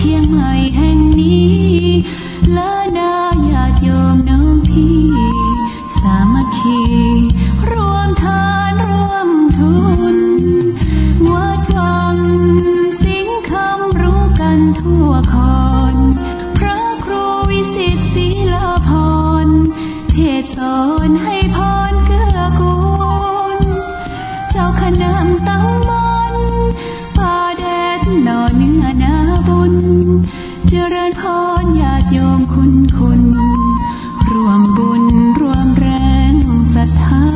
เชียงใหม่แห่งนี้และนาญาติโยมน้องพี่สามัคคีรวมทานรวมทุนวัดวังสิงคำรู้กันทั่วคอนพระครูวิสิตศิลาภรณ์เทศสอนให้พรเกื้อกูลเจ้าคณะตำบลป่าแดดหน่อเนื้อนาบุญเจริญพรญาติโยมคุณร่วมบุญร่วมแรงศรัทธา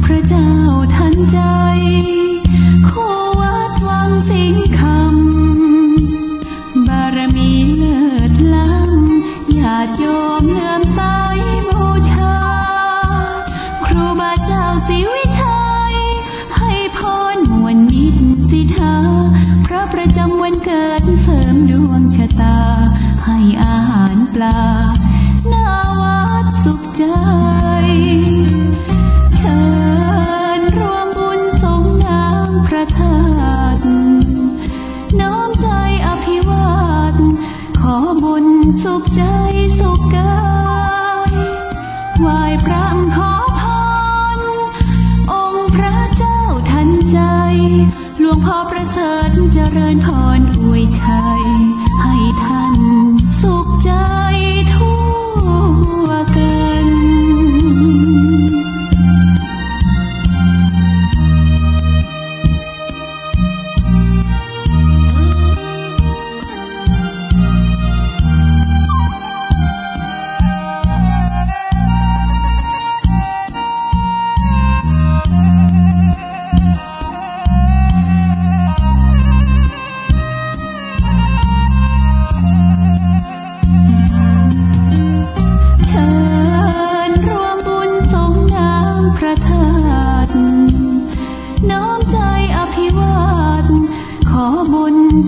พระเจ้าทันใจคู่วัดวังสิงคำบารมีเลิศล้ำญาติโยมเลื่อมใสบูชาครูบาเจ้าศรีวิชัยให้พรมวลมิตรสิทธาพระประจำวันเกิดเสริมดวงชะตาให้อาหารปลาหน้าวัดสุขใจเชิญรวมบุญสงน้ำพระธาตุน้อมใจอภิวาทขอบุญสุขใจสุขกายไหว้พระขอพรองค์พระเจ้าทันใจหลวงพ่อประเสริฐเจริญพรอวยชัยให้ท่านสุขใจทั่วกัน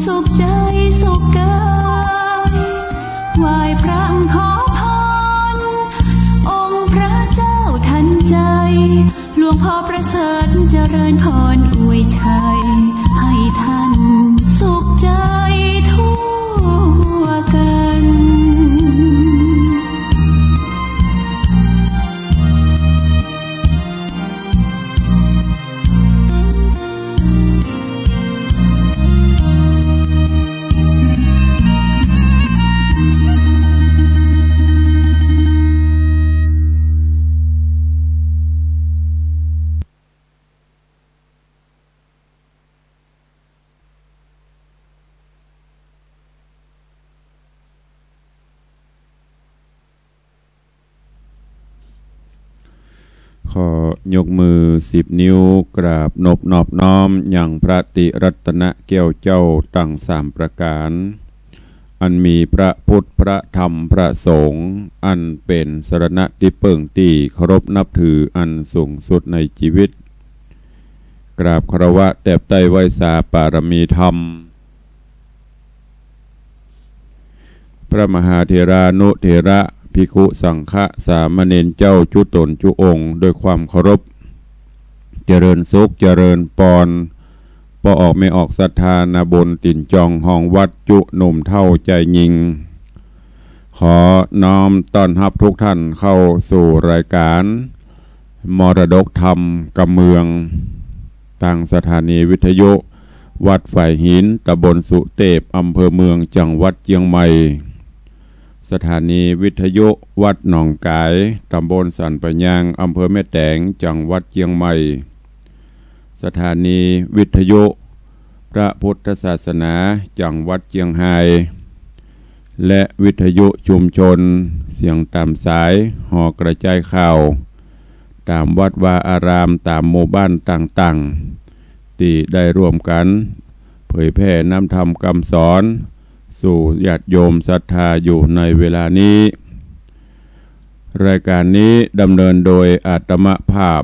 สุขใจสุขกายไหว้พระขอพรองค์พระเจ้าทันใจหลวงพ่อประเสริฐเจริญพรอวยชัยให้ท่านสุขใจทั่วกันขอยกมือ10 นิ้วกราบนอบน้อมอย่างพระติรัตนแก้วเจ้าตั้ง3 ประการอันมีพระพุทธพระธรรมพระสงฆ์อันเป็นสรณะที่เปิ่งตีเคารพนับถืออันสูงสุดในชีวิตกราบคารวะแด่ไตรไวสาปารมีธรรมพระมหาเถรานุเถระภิกขุสังฆะสามเณรเจ้าจุตนจุองค์ด้วยความเคารพเจริญสุขเจริญปอนปออกไม่ออกศรัทธานาบนติ่นจองห้องวัดจุหนุ่มเท่าใจยิงขอน้อมต้อนรับทุกท่านเข้าสู่รายการมรดกธรรมกำเมืองตั้งสถานีวิทยุวัดฝ่ายหินตำบลสุเทพอำเภอเมืองจังหวัดเชียงใหม่สถานีวิทยุวัดหนองกายตำบลสันปะยางอำเภอแม่แตงจังหวัดเชียงใหม่สถานีวิทยุพระพุทธศาสนาจังหวัดเชียงรายและวิทยุชุมชนเสียงตามสายห่อกระจายข่าวตามวัดวาอารามตามหมู่บ้านต่างๆที่ได้ร่วมกันเผยแพร่นำธรรมคำสอนสู่ญาติโยมศรัทธาอยู่ในเวลานี้รายการนี้ดำเนินโดยอาตมภาพ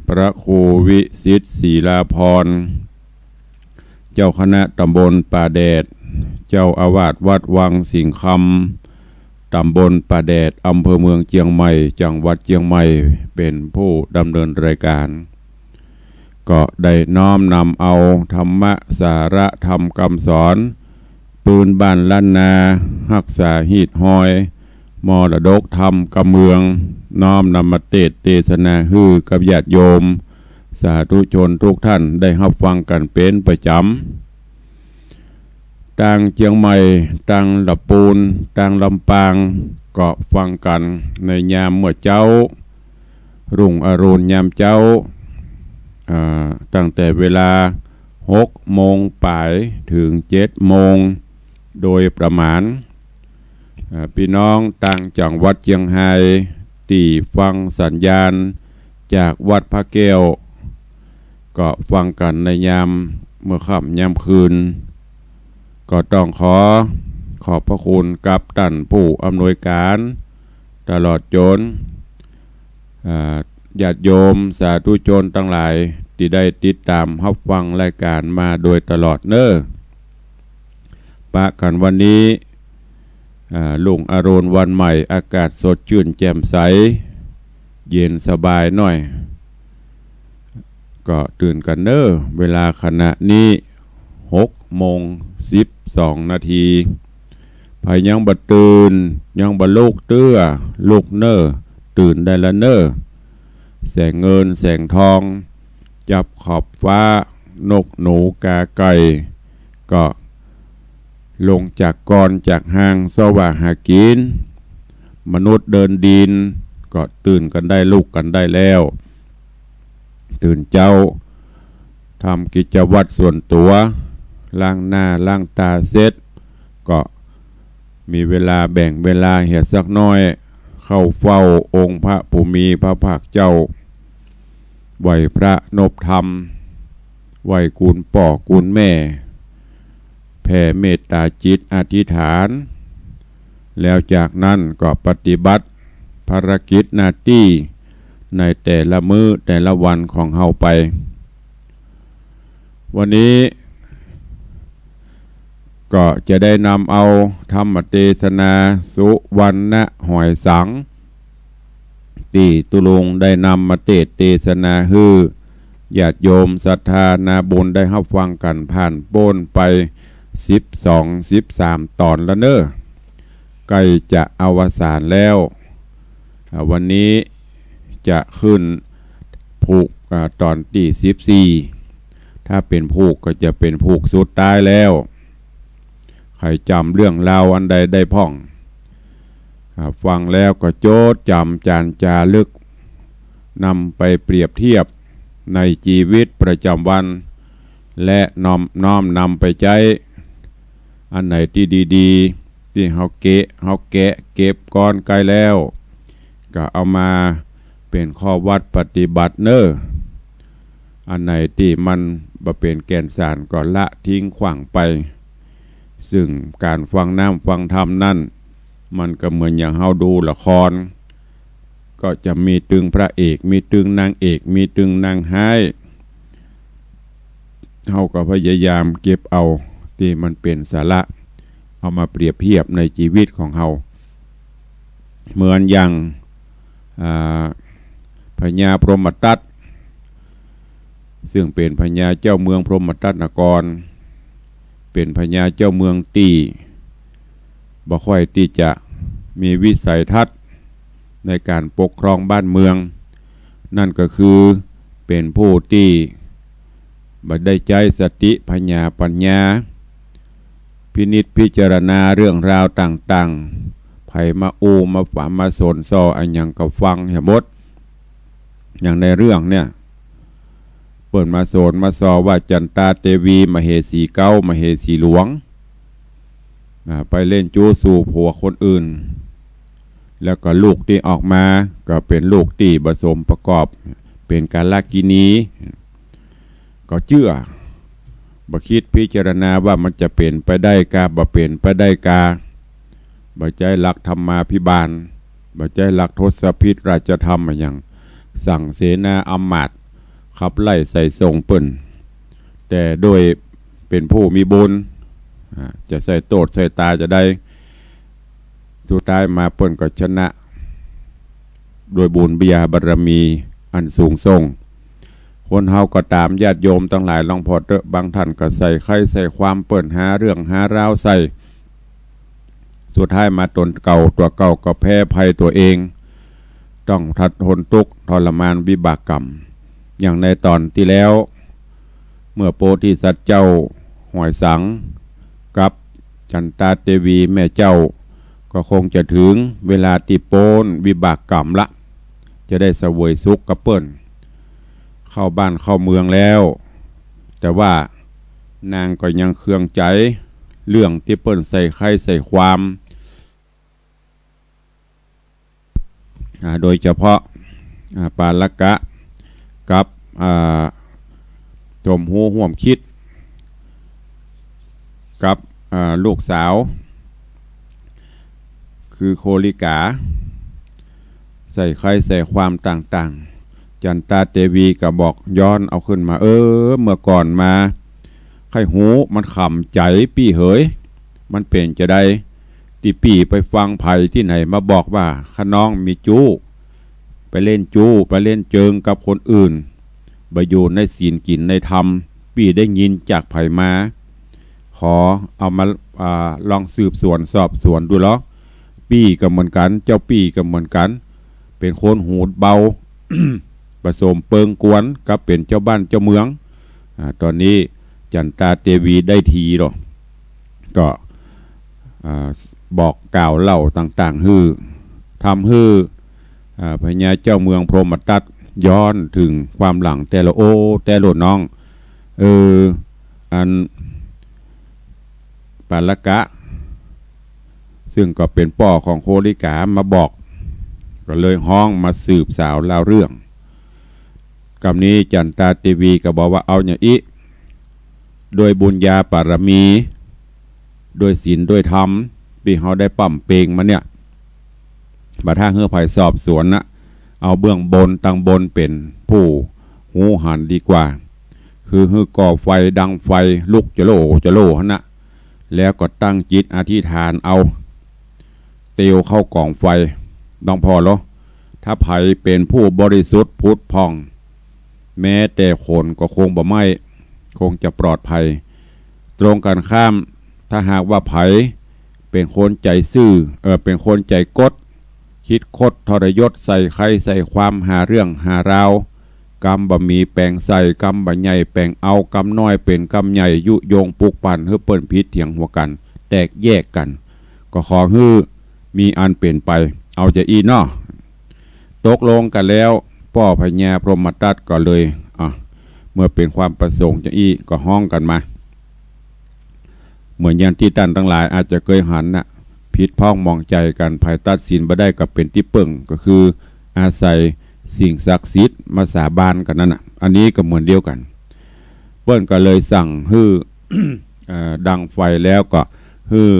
พระครูวิสิตศิลาภรณ์เจ้าคณะตำบลป่าแดดเจ้าอาวาสวัดวังสิงคำตำบลป่าแดดอำเภอเมืองเชียงใหม่จังหวัดเชียงใหม่เป็นผู้ดำเนินรายการก็ได้น้อมนำเอาธรรมะสาระธรรมคำสอน ปืนบ้านล้านนารักษาหีดหอยมรดกธรรมกำเมืองน้อมนำมาเทศนาฮือกับญาติโยมสาธุชนทุกท่านได้รับฟังกันเป็นประจำต่างเชียงใหม่ต่างลำปูนต่างลำปางก็ฟังกันในยามเมื่อเจ้ารุ่งอรุณยามเจ้าตั้งแต่เวลา6 โมงป่ายถึง7 โมงโดยประมาณพี่น้องต่างจังหวัดเชียงรายที่ฟังสัญญาณจากวัดพระแก้วก็ฟังกันในยามเมื่อค่ำยามคืนก็ต้องขอบพระคุณกับท่านผู้อำนวยการตลอดจนญาติโยมสาธุชนทั้งหลายที่ได้ติดตามรับฟังรายการมาโดยตลอดเน้อปะกันวันนี้ลุงอรุณวันใหม่อากาศสดชื่นแจ่มใสเย็นสบายหน่อยก็ตื่นกันเน้อเวลาขณะนี้6:12 พายังบัดตื่นยังบัดลูกเตื้อลูกเน้อตื่นได้ละเน้อแสงเงินแสงทองจับขอบฟ้านกหนูกาไก่ก็ลงจากกรจากห้างสว่างหากินมนุษย์เดินดินก็ตื่นกันได้ลุกกันได้แล้วตื่นเจ้าทำกิจวัตรส่วนตัวล้างหน้าล้างตาเสร็จก็มีเวลาแบ่งเวลาเหี่ยสักน้อยเข้าเฝ้าองค์พระผู้มีพระภาคเจ้าไหวพระนบธรรมไหวกุลป่อกุลแม่แผ่เมตตาจิตอธิษฐานแล้วจากนั้นก็ปฏิบัติภารกิจหน้าที่ในแต่ละมื้อแต่ละวันของเฮาไปวันนี้ก็จะได้นำเอาธรรมเทศนาสุวรรณหอยสังที่ตุลงได้นำมาเทศนาฮือญาติโยมศรัทธานาบุญได้รับฟังกันผ่านโป้นไป12-13 ตอนละเน้อใกล้จะอวสานแล้ววันนี้จะขึ้นผูกตอนที่14ถ้าเป็นผูกก็จะเป็นผูกสุดท้ายแล้วใครจำเรื่องราวอันใดได้พ่องฟังแล้วก็โจดจำจานจารึกนำไปเปรียบเทียบในชีวิตประจำวันและน้อมนำไปใช้อันไหนที่ดีๆที่เฮาแกะเก็บก้อนไกลแล้วก็เอามาเป็นข้อวัดปฏิบัติเน้ออันไหนที่มันบ่เป็นแก่นสารก็ละทิ้งขว้างไปซึ่งการฟังฟังธรรมนั่นมันก็เหมือนอย่างเฮาดูละครก็จะมีตึงพระเอกมีตึงนางเอกมีตึงนางร้ายเฮาก็พยายามเก็บเอาที่มันเป็นสาระเอามาเปรียบเทียบในชีวิตของเฮาเหมือนอย่างพญาพรหมทัตซึ่งเป็นพญาเจ้าเมืองพรหมทัตนครเป็นพญาเจ้าเมืองตีบ่ค่อยที่จะมีวิสัยทัศน์ในการปกครองบ้านเมืองนั่นก็คือเป็นผู้ที่บ่ได้ใจสติปัญญาพินิจพิจารณาเรื่องราวต่างๆไผมาอูมาฝันมาสนซออันยังก็ฟังเห็นหมดอย่างในเรื่องเนี่ยเปิดมาโซนมาซอว่าจันตาเทวีมเหสีเก้ามเหสีหลวงไปเล่นจู้สู่ผัวคนอื่นแล้วก็ลูกที่ออกมาก็เป็นลูกที่ผสมประกอบเป็นกาลกินีก็เชื่อบ่คิดพิจารณาว่ามันจะเป็นไปได้กาบ่เป็นไปได้กาบ่ใจหลักธรรมาภิบาลบ่ใจหลักทศพิธราชธรรมอย่างสั่งเสนาอำมาตย์ขับไล่ใส่ทรงเปิ้นแต่โดยเป็นผู้มีบุญจะใส่โตดใส่ตาจะได้สุดท้ายมาเปิ้นก็ชนะโดยบุญญาบารมีอันสูงส่งค คนเฮาก็ตามญาติโยมทั้งหลายลองพอเตอะบางท่านก็ใส่ไข่ใส่ความเปิ่นหาเรื่องหาราวใส่สุดท้ายมาตนเก่าตัวเก่าก็แพ้ภัยตัวเองต้องทัดทนทุกข์ทรมานวิบากกรรมอย่างในตอนที่แล้วเมื่อโพธิสัตว์เจ้าหอยสังกับจันตาเทวีแม่เจ้าก็คงจะถึงเวลาติโปนวิบากกรรมละจะได้เสวยสุขกับเปิ้นเข้าบ้านเข้าเมืองแล้วแต่ว่านางก็ยังเคืองใจเรื่องที่เปิ้นใส่ไข่ใส่ความโดยเฉพาะปาลกะกับจมหูห่วมคิดกับลูกสาวคือโคลิกาใส่ไข่ใส่ความต่างๆจันตาเทวีก็บอกย้อนเอาขึ้นมาเมื่อก่อนมาไข่หูมันขำใจปี่เหยมันเป็นจะได้ตีปี่ไปฟังไผ่ที่ไหนมาบอกว่าขน้องมีจู้ไปเล่นจู้ไปเล่นเจิงกับคนอื่นไปอยู่ในศีลกินในธรรมปี่ได้ยินจากไผ่มาขอเอามาลองสืบสวนสอบสวนดูแล้วปี่ก็เหมือนกันเจ้าปี่ก็เหมือนกันเป็นคนหูเบา ผสมเปิงกวนกับเป็นเจ้าบ้านเจ้าเมืองตอนนี้จันตาเทวีได้ทีหรอก็บอกกล่าวเล่าต่างๆทำให้พญาเจ้าเมืองพรหมทัตย้อนถึงความหลังแต่ละแต่ละน้องอันปาลกะซึ่งก็เป็นป่อของโคลิกามาบอกก็เลยห้องมาสืบสาวเล่าเรื่องกับนี้จันตาเทวีก็บอกว่าเอาอย่างอีโดยบุญญาปารมีโดยศีลโดยธรรมปีเขาได้ปั่มเปงมาเนี่ยบัดท่าเฮือไผ่สอบสวนนะเอาเบื้องบนตั้งบนเป็นผู้หูหันดีกว่าคือฮือก่อไฟดังไฟลุกจะโลฮะนะแล้วก็ตั้งจิตอธิษฐานเอาเตียวเข้ากล่องไฟต้องพอหรอถ้าไผ่เป็นผู้บริสุทธิ์พุทธพองแม้แต่คนก็คงบ่ไม่คงจะปลอดภัยตรงกันข้ามถ้าหากว่าไผ่เป็นคนใจซื่อเป็นคนใจกดคิดคดทรยศใส่ใครใส่ความหาเรื่องหาราวกรรมบะมีแปลงใส่กรรมบะใหญ่แปลงเอากรรมน้อยเป็นกรรมใหญ่ยุโยงปลุกปั่นเพื่อเปิ้นพิษเถียงหัวกันแตกแยกกันก็ขอฮื้อมีอันเปลี่ยนไปเอาจะอีนอตกลงกันแล้วป่อพญาพรหมทัตก็เลยเมื่อเป็นความประสงค์จะอีก็ห้องกันมาเหมือนอย่างที่ท่านทั้งหลายอาจจะเคยหันนะผิดพ้องมองใจกันภายตัดสินบ่ได้กับเป็นที่เปิ่งก็คืออาศัยสิ่งศักดิ์สิทธิ์มาสาบานกันนั่นน่ะอันนี้ก็เหมือนเดียวกันเปิ้นก็เลยสั่งฮื้อ ดังไฟแล้วก็ฮื้อ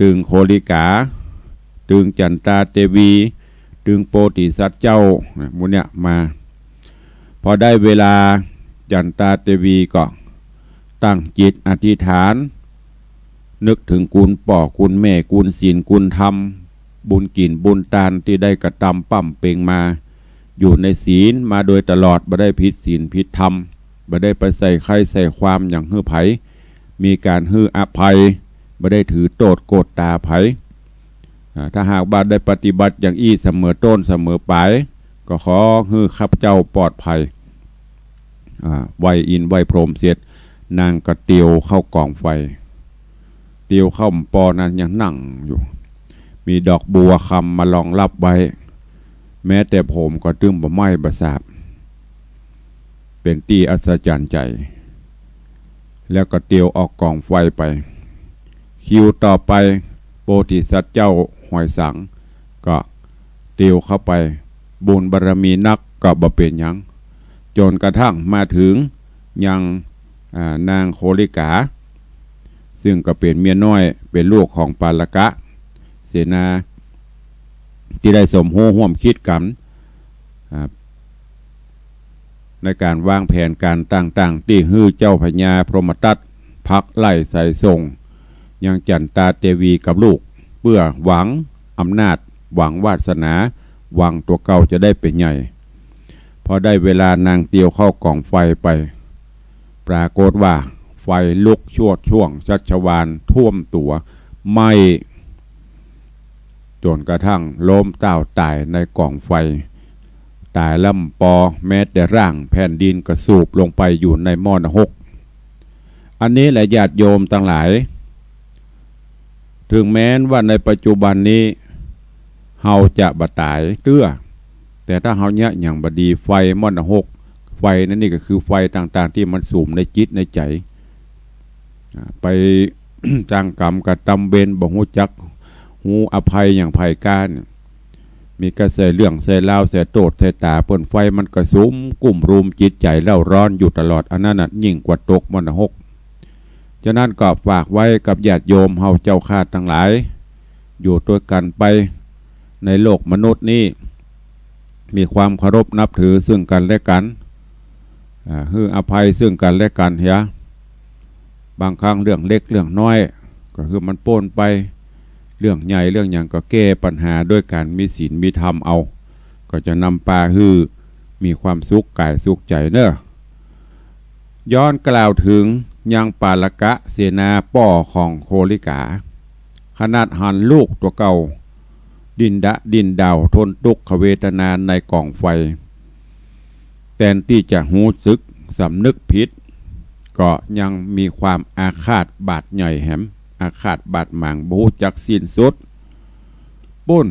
ตึงโคลิกาตึงจันตาเทวีตึงโพธิสัตว์เจ้ามุเนี่ยมาพอได้เวลาจันตาเทวีก็ตั้งจิตอธิษฐานนึกถึงกุลป่อกุลแม่กุลศีลกุลธรรมบุญกินบุญตานที่ได้กระทำปั่มเปงมาอยู่ในศีลมาโดยตลอดบ่ได้ผิดศีลผิดธรรมบ่ได้ไปใส่ใครใส่ความอย่างฮื้อไผมีการฮื้ออภัยบ่ได้ถือโทษโกรธตาไผถ้าหากบาดได้ปฏิบัติอย่างอี้เสมอต้นเสมอปลายก็ขอฮื้อข้าพเจ้าปลอดภัยไหวอินไหวพรหมเสียดนางก็เตียวเข้ากองไฟเตียวเข้าปอนั้นยังนั่งอยู่มีดอกบัวคำมาลองรับไว้แม้แต่ผมก็ตึงบ่ไหม้บ่สาบเป็นตีอัศจรรย์ใจแล้วก็เตียวออกกองไฟไปคิวต่อไปโพธิสัตว์เจ้าหอยสังก็เตียวเข้าไปบุญบารมีนักก็บ่เป็นหยังจนกระทั่งมาถึงยังนางโคลิกาซึ่งก็เป็นเมียน้อยเป็นลูกของปาลกะเสนาที่ได้สมโหห่วมคิดกันในการวางแผนการต่างๆที่ฮื้อเจ้าพญาพรหมทัตพักไล่ใส่ส่งยังจันตาเทวีกับลูกเพื่อหวังอำนาจหวังวาสนาหวังตัวเก่าจะได้เป็นใหญ่ พอได้เวลานางเตียวเข้ากองไฟไปปรากฏว่าไฟลุกชั่วช่วงชัชวาลท่วมตัวไหม้จนกระทั่งล้มเต้าตายในกองไฟตายลำปอแม้แต่ร่างแผ่นดินกระสูบลงไปอยู่ในหม้อนรกอันนี้แหละญาติโยมทั้งหลายถึงแม้นว่าในปัจจุบันนี้เฮาจะบาตายเตื้อแต่ถ้าเฮาเนี่ยอย่างบดีไฟหม้อนรกไฟนั่นนี่ก็คือไฟต่างๆที่มันสูมในจิตในใจไป จ้างกรรมกับตำเบนบ่ฮู้จักฮู้อภัยอย่างภัยการมีกระแสเรื่องแสเล่าแสโตดแสตาเปิ้นไฟมันกระสุมกุ่มรุมจิตใจเล่าร้อนอยู่ตลอดอันนั้นน่ะยิ่งกว่าตกมรณะฉะนั้นก็ฝากไว้กับญาติโยมเฮาเจ้าข้าทั้งหลายอยู่ด้วยกันไปในโลกมนุษย์นี้มีความเคารพนับถือซึ่งกันและกันให้อภัยซึ่งกันและกันเฮียบางครั้งเรื่องเล็กเรื่องน้อยก็คือมันโป้นไปเรื่องใหญ่เรื่องอย่างก็แก้ปัญหาด้วยการมีศีลมีธรรมเอาก็จะนำปาฮือมีความสุขกายสุขใจเนอะย้อนกล่าวถึงยังปาลกะเสนาป้อของโคลิกาขนาดหันลูกตัวเก่าดินดาวทนทุกขเวทนาในกองไฟแทนที่จะหูซึกสำนึกผิดก็ยังมีความอาฆาตบาดใหญ่แหมอาฆาตบาดหมางบูจักสิ้นสุดปุ้น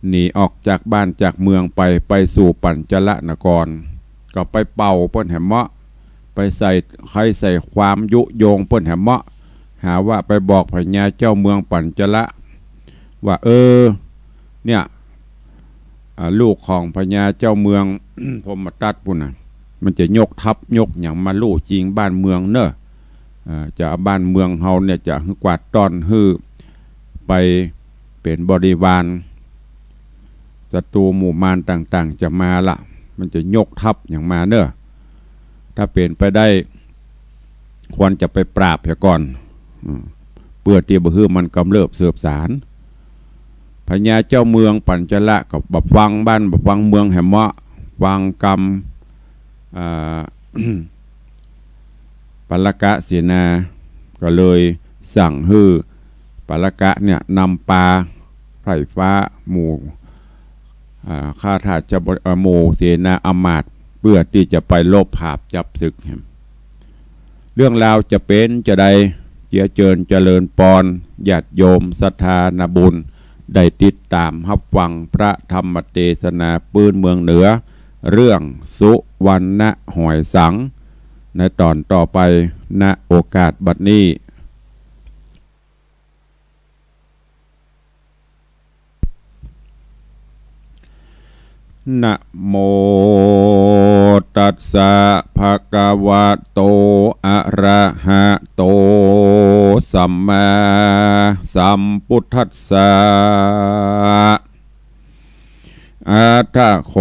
หนีออกจากบ้านจากเมืองไปสู่ปัญจละนครก็ไปเป่าเปิ้นแหมเมาะไปใส่ความยุโยงเปิ้นแหมเมาะหาว่าไปบอกพญาเจ้าเมืองปัญจละว่าเนี่ยลูกของพญาเจ้าเมือง พมตัดปุ่นน่ะมันจะยกทัพยกอย่างมาลู่จริงบ้านเมืองเนอะจะบ้านเมืองเฮาเนี่ยจะกวาดต้อนฮื้อไปเป็นบริวารศัตรูหมู่มารต่างๆจะมาละมันจะยกทัพอย่างมาเนอะถ้าเป็นไปได้ควรจะไปปราบเสียก่อนเพื่อที่บ่ฮื้อมันกำเริบเสืบสารพญาเจ้าเมืองปัญจละกับบับวังบ้านบับวังเมืองแหมเมาะวังกรรมปาลกะเสนาก็เลยสั่งฮื้อปาลกะเนี่ยนำปลาไฟฟ้าหมู่ข้าทาสจะหมู่เสนาอมาตย์เพื่อที่จะไปลบภาพจับศึกเรื่องราวจะเป็นจะได้เจริญปอนญาติโยมศรัทธานาบุญได้ติดตามรับฟังพระธรรมเทศนาปืนเมืองเหนือเรื่องสุวรรณหอยสังในตอนต่อไปณโอกาสบัดนี้นะโมตัสสะภะคะวะโตอะระหะโตสัมมาสัมพุทธัสสะอาทะโค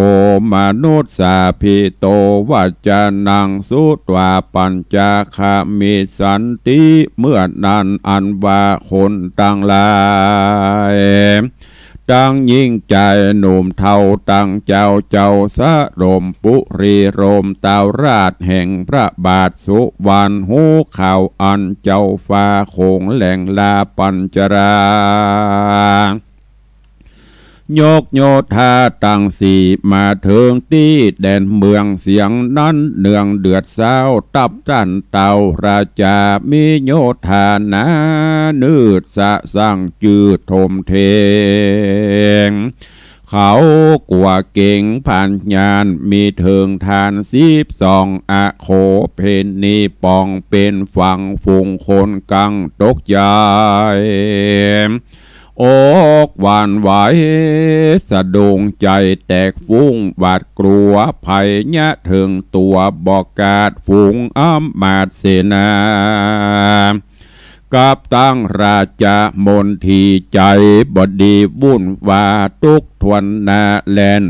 มนุสสาภิโตวัจจานังสุตวาปัญจคามิสันติเมื่อนั้นอันว่าคนต่างหลายตั้งยิ่งใจหนุ่มเท่าตั้งเจ้าสะรมปุรีโรมเตาราชแห่งพระบาทสุวรรณหูข่าวอันเจ้าฟ้าโคงแหล่งลาปัญจรายกโยธาตั้งสี่มาถึงที่แดนเมืองเสียงนั้นเนืองเดือดเศร้าตับจันเต่าราชามีโยธานานืดสะสร้างจืดทมเทงเขากว่าเก่งผ่านญาณมีเถิงทาน12อะโคเพนนีปองเป็นฝั่งฝูงคนกังตกใจอกหวานไหวสะดุ้งใจแตกฟุ้งบาดกลัวภัยยะถึงตัวบอกกาดฝูงอำมาตย์เสนากับตั้งราชมนทีใจบดีวุ่นว่าทุกทวนนาแลน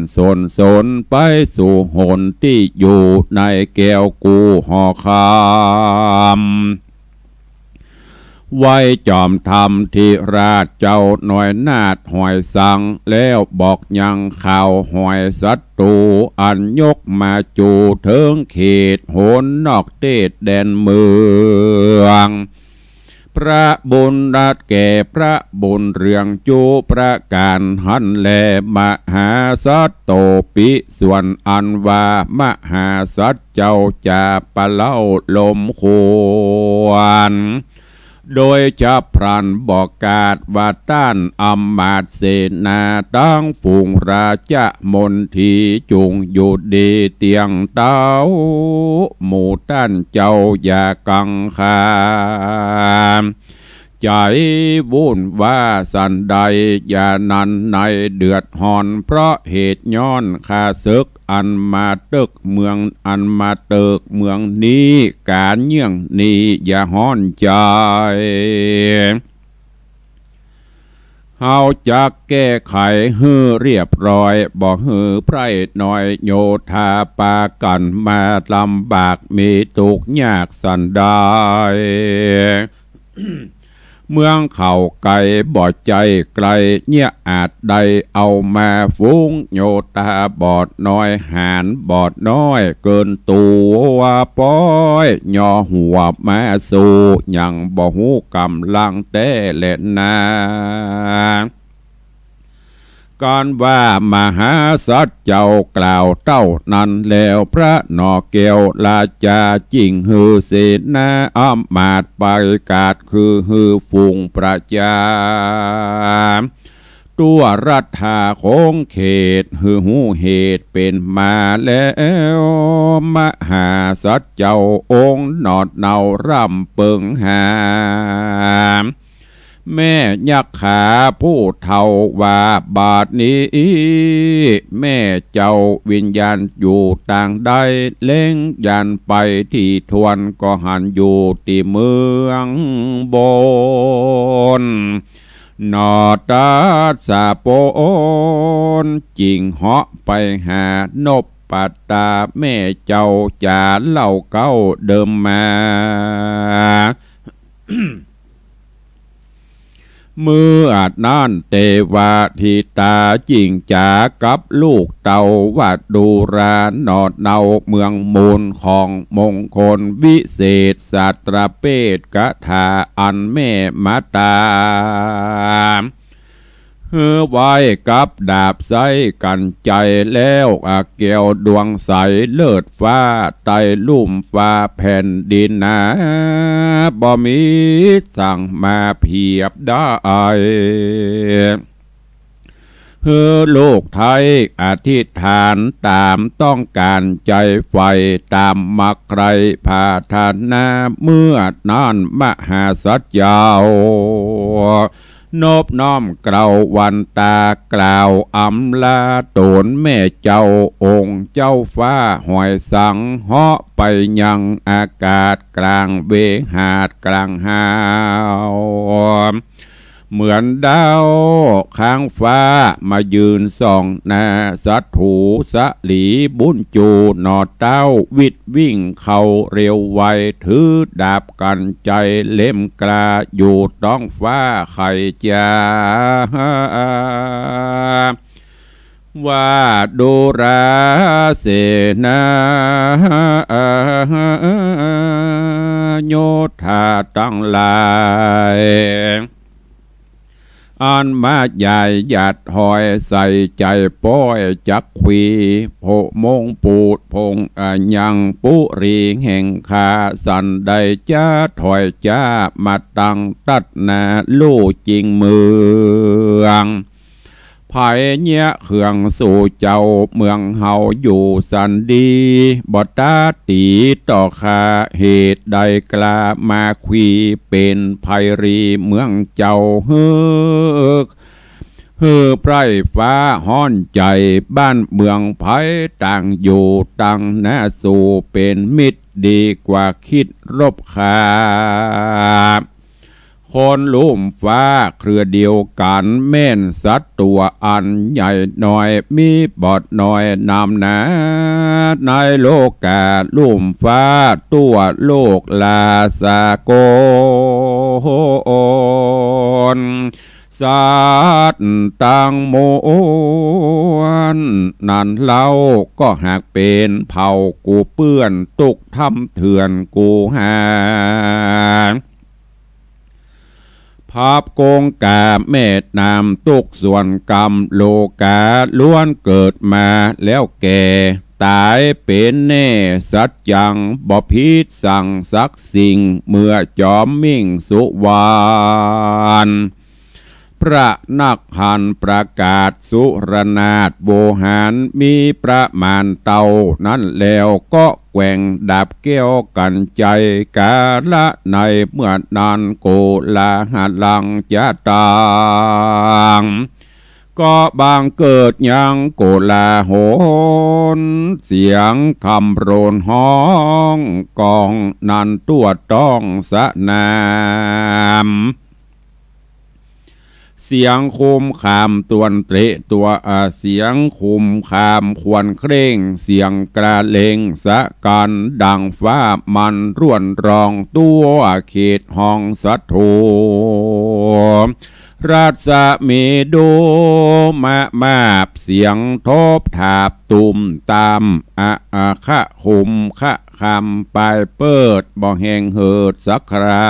สนไปสู่หนที่อยู่ในแก้วกูหอคำ ไว้จอมธรรมที่ราชเจ้าหน่อยนาดหอยสังแล้วบอกยังข่าวหอยศัตรูอันยกมาจูเถิงเขตโหนนอกเทศแดนเมืองพระบุญรัตแก่พระบุญเรืองจูประการหันแลมหาสัตโตปิส่วนอันว่ามหาสัตเจ้าจะปะเล่าลมควรโดยจะพรันบอกกาดว่าต้านอำมาตย์เสนาตั้งฝูงราชมนทีจุงอยู่ดีเตียงเต้าหมู่ต้านเจ้าอย่ากังขาใจวุ่นว่าสันใดอย่านันในเดือดหอนเพราะเหตุย้อนข้าศึกอันมาตึกเมืองอันมาเติกเมืองนี้การเยี่ยงนี้อย่าห้อนใจเฮาจะแก้ไขฮือเรียบร้อยบ่ฮือไพร่หน่อยโยธาปากันมาลำบากมีตุกยากสันใด เมืองเข่าไก่บ่ใจไกลเนี่ยอาจใดเอามาฟุ้งโยตาบอดน้อยหานบอดน้อยเกินตัวป้อยย่อหัวมาสู่ยังบ่หูกำลังแต่เล่นนาก่อนว่ามหาสัตว์เจ้ากล่าวเต้านั้นแล้วพระนอเกวลาจาจิงฮือเสนาอ้อมมาดไปกาดคือฮือฝูงประจาตัวรัฐาคงเขตฮือหูเหตุเป็นมาแล้วมหาสัตว์เจ้าองค์นอดเนาร่ำเปิงหาแม่ยักขาผู้เท่าว่าบาดนี้แม่เจ้าวิญญาณอยู่ต่างใดเล่งยันไปที่ทวนก็หันอยู่ที่เมืองบนนอตาสาโปนจิงเหาะไปหานบปัตตาแม่เจ้าจาเล่าเก้าเดิมมา เมื่ออาจนั่นเตวาทิตาจิงจากับลูกเต่าวัดดูรานอดเนาเมืองมูลของมงคลวิเศษสัตรเปตกถาอันแม่มาตาเฮือไว้กับดาบใสกันใจแล้วอาเกียวดวงใสเลิศฟ้าไตลุ่มฟ้าแผ่นดินนาบ่มีสั่งมาเพียบได้เฮือโลกไทยอธิษฐานตามต้องการใจไฟตามมักใครพาทานนาเมื่อนานมหาสัจยาวนบน้อมกล่าววันตากล่าวอำลาโตนแม่เจ้าองค์เจ้าฟ้าหอยสังเหาะไปยังอากาศกลางเวหาดกลางหาวเหมือนดาวข้างฟ้ามายืนส่องหน้าสัตถูสลีบุญจูนอเต้าวิดวิ่งเข้าเร็วไวถือดาบกันใจเล่มกลาอยู่ต้องฟ้าไข่จาว่าดูราเสนาโยธาตั้งหลายอันมาใหญ่หยัดหอยใส่ใจป้อยจักขวีโพมงปูดพงยังปุรีแห่งคาสันใดจ้าถอยจ้ามาตั้งตัดนาลู่จริงเมืองไผ่เนี้ยเขื่องสู่เจ้าเมืองเฮาอยู่สันดีบอตาตีต่อคาเหตุใดกล้ามาขวีเป็นไพรีเมืองเจ้าเฮือไพร่ฟ้าห้อนใจบ้านเมืองไผ่ต่างอยู่ต่างน่าสู่เป็นมิตรดีกว่าคิดรบขาคนลุ่มฟ้าเครือเดียวกันแม่นสัตว์ตัวอันใหญ่หน่อยมีบอดหน่อยนำนาในโลกาลุ่มฟ้าตัวโลกลาสาโก นสัตว์ต่างมวลนั่นเล่าก็หากเป็นเผ่ากูเปื้อนตุกทำเถื่อนกูหาภาพโกงกาเมตนามตุกส่วนกรรมโลกาล้วนเกิดมาแล้วแก่ตายเป็นแน่สัจจังบ่พิษสั่งสักสิ่งเมื่อจอมมิ่งสุวรรณพระนักหันประกาศสุรนาถโวหารมีประมาณเต่านั้นแล้วก็แกว่งดาบแก้วกันใจกาละในเมื่อนานโกลาหลังจะตางก็บางเกิดยังโกลาโหนเสียงคำโรนห้องกองนันตัวต้องสะนามเสียงคุมขามตวนเตะตัวเสียงคุมขามควรเคร่งเสียงกระเลงสะกันดังฟ้ามันร่วนรองตัวเขตห้องสัตถูราชเมโดมาบเสียงทบถาบตุ่มตามคะหุมคะคำปลายเปิดบ่แห่งเหิดสักครา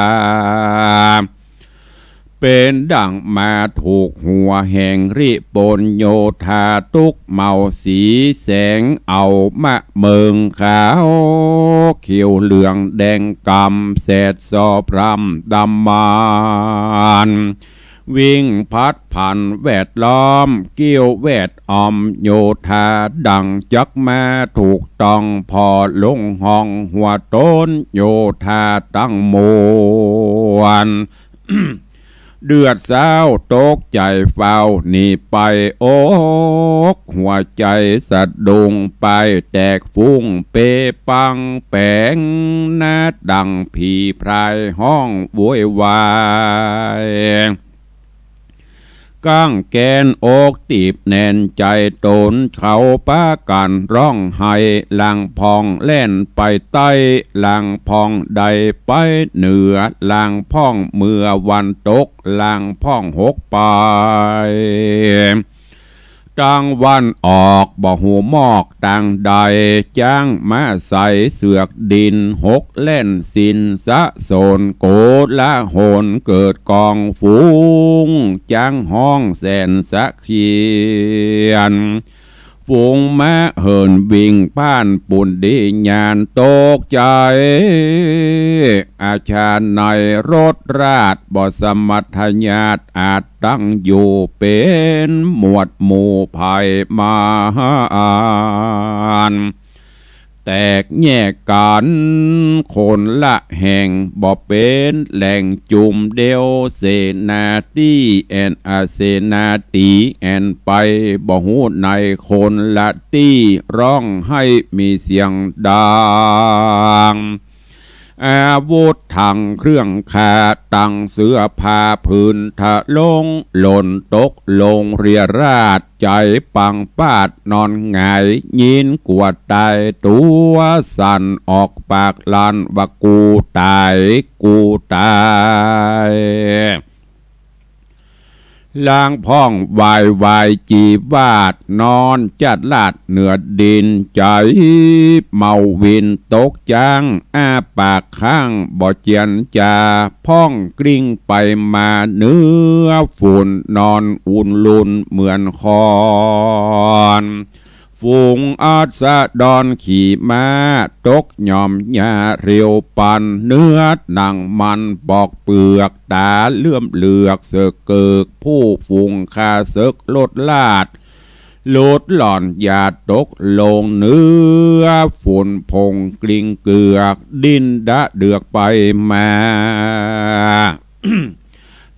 เป็นดังมาถูกหัวแห่งริปนโยธาตุกเมาสีแสงเอามะเมืองขาวเขียวเหลืองแดงกำแสดซอพรำดำมานวิ่งพัดผ่านแวดล้อมเกี่ยวแวดอมโยธาดังจักมาถูกต้องพอลงห้องหัวต้นโยธาตั้งมวล เดือดสาวตกใจเฝ้าหนีไปอกหัวใจสะดุงไปแตกฟุ้งเปปังแปงนาดังผีพรายห้องโวยวายก้างแกนอกตีบแน่นใจตนเขาป้ากันร้องไห้หลังพองเล่นไปใต้หลังพองใดไปเหนือหลังพองเมื่อวันตกหลังพองหกไปตั้งวันออกบ่หูมอกต่างใดจ้างมาใส่เสือกดินหกเล่นสินสะโสนโกดละโหนเกิดกองฝูงจ้างห้องแสนสะเขียนฝูงม้าเหินวิ่งผ่านปุ่นดีญาณตกใจอาชาในรถราชบ่สมัทญาตอาจตั้งอยู่เป็นหมวดหมู่ภัยมาแตกแยกกันคนละแห่งบ่เป็นแหล่งจุมเดียวเสนาตีแอนเสนาตีแอนไปบ่หูในคนละตีร้องให้มีเสียงดังอาวุธถังเครื่องขาตังเสื้อผ้าพื้นทะลงหล่นตกลงเรียราดใจปังปาดนอนหงายยินกวดตายตัวสั่นออกปากลันว่ากูตายกูตายล้างพ้องวายวายจีบาดนอนจัดลาดเหนือดินใจเมาวินตกจางอ้าปากข้างบ่เจียนจาพ้องกลิ้งไปมาเนื้อฝุ่นนอนอุ่นลุนเหมือนคอนฝูงอาสะดอนขี่ม้าตกหย่อมหญ้าเรียวปันเนื้อหนังมันปอกเปลือกตาเลื่อมเหลือกเสกเกิกผู้ฝูงคาเสกลดลาดลดหล่อนยาตกลงเนื้อฝุ่นพงกลิ้งเกือกดินดะเดือกไปมา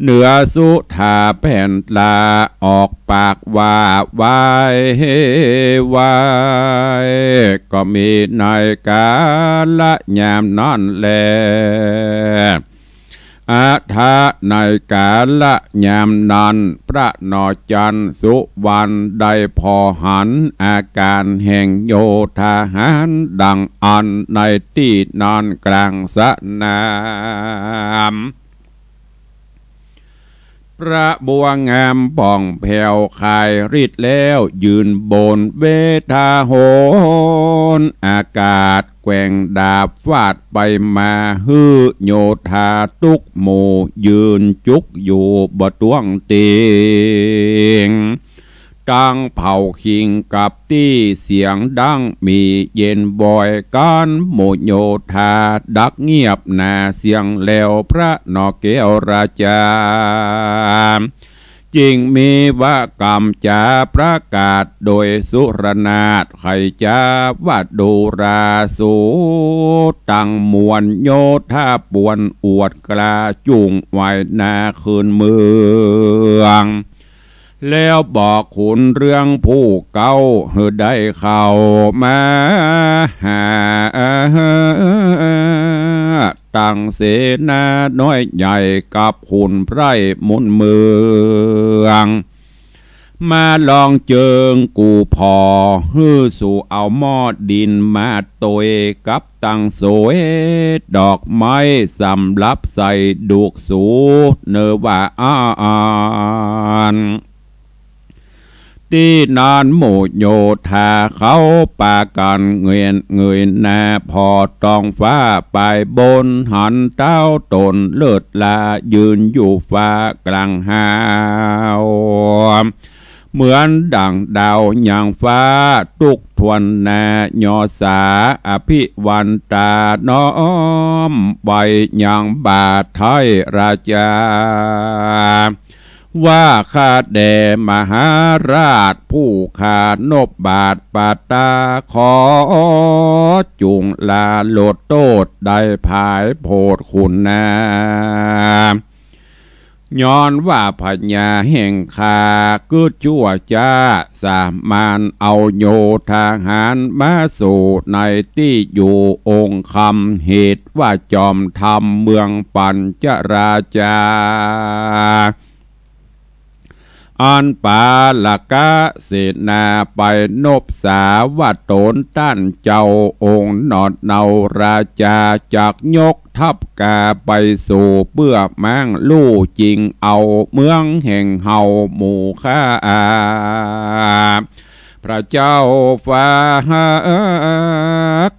เหนือสุธาแผ่นลาออกปากว่าวายไว้ก็มีในกาละยามนั่นแลอาทาในกาละยามนั้นพระนอจันสุวรรณได้พอหันอาการแห่งโยธาหารดังอันในที่นอนกลางสนาม ระบัวงามป่องแผ่วคายริดแล้วยืนบนเวทาโหนอากาศแกว่งดาบฟาดไปมาฮือโยธาตุกหมู่ยืนจุกอยู่บ่ตวงเตียงตั้งเผาคิงกับที่เสียงดังมีเย็นบ่อยกันโมโยธาดักเงียบหน้าเสียงแล้วพระนอเกวราชาจริงมีว่ากรรมจะประกาศโดยสุรนาถไขจะวัดดูราสูตั้งมวลโยธาปวนอวดกลาจุงไว้นาคืนเมืองแล้วบอกขุนเรื่องผู้เก่าเฮได้เข้ามาหาตั้งเสนาน้อยใหญ่กับขุนไพร่มุนเมืองมาลองเจิงกูพอฮื้อสู่เอาหม้อดินมาโตยกับตั้งโสยดอกไม้สำรับใส่ดูกสูเนว่าที่นานโมโยธาเขาปากันเงยหน้าพอตองฟ้าไปบนหันเต้าตนเลิศลายืนอยู่ฟ้ากลางหาวเหมือนดังดาวอย่างฟ้าตุกทวนนายอสาอภิวันตาน้อมใบอย่างบาทไทยราชาว่าข้าแด่มหาราชผู้ขานบบาทปาตาขอจุงลาโลดโตดได้ภายโพดคุณนาย้อนว่าพญาแห่งคากือชั่วจ้าสามานเอาโยทหารมาสู่ในที่อยู่องค์คำเหตุว่าจอมธรรมเมืองปัญจราชาอันปาลกะเสนาไปนบสาวัตโตนต้านเจ้าองค์นอดเนาราชาจากยกทัพกาไปสู่เปื้อแมงลู่จริงเอาเมืองแห่งเฮาหมู่ข้าพระเจ้าฟ้า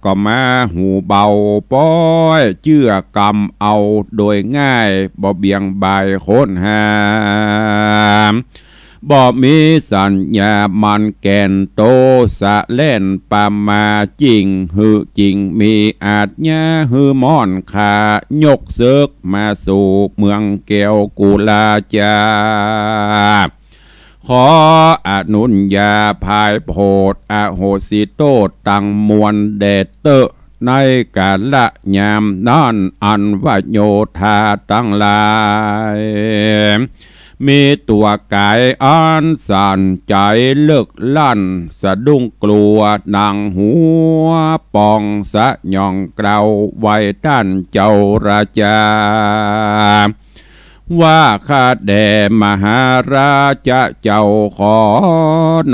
ก็มาหูเบาป้อยเชื่อกรรมเอาโดยง่ายบ่เบียงบายโคนหามบ่มีสัญญามันแก่นโตสะเล่นปามาจริงหือจริงมีอาจญาหือม่อนขายกเสกมาสู่เมืองแก้วกุลาจาขออนุญญาภายโพดอโหสิโตตั้งมวลเดชเตอในกาละยามนั่นอันว่าโยธาตั้งหลายมีตัวกายอันสั่นใจเลิกลั่นสะดุ้งกลัวนางหัวปองสะย่องเกลาไว้ด้านเจ้าราชาว่าข้าแด่มหาราชเจ้าขอ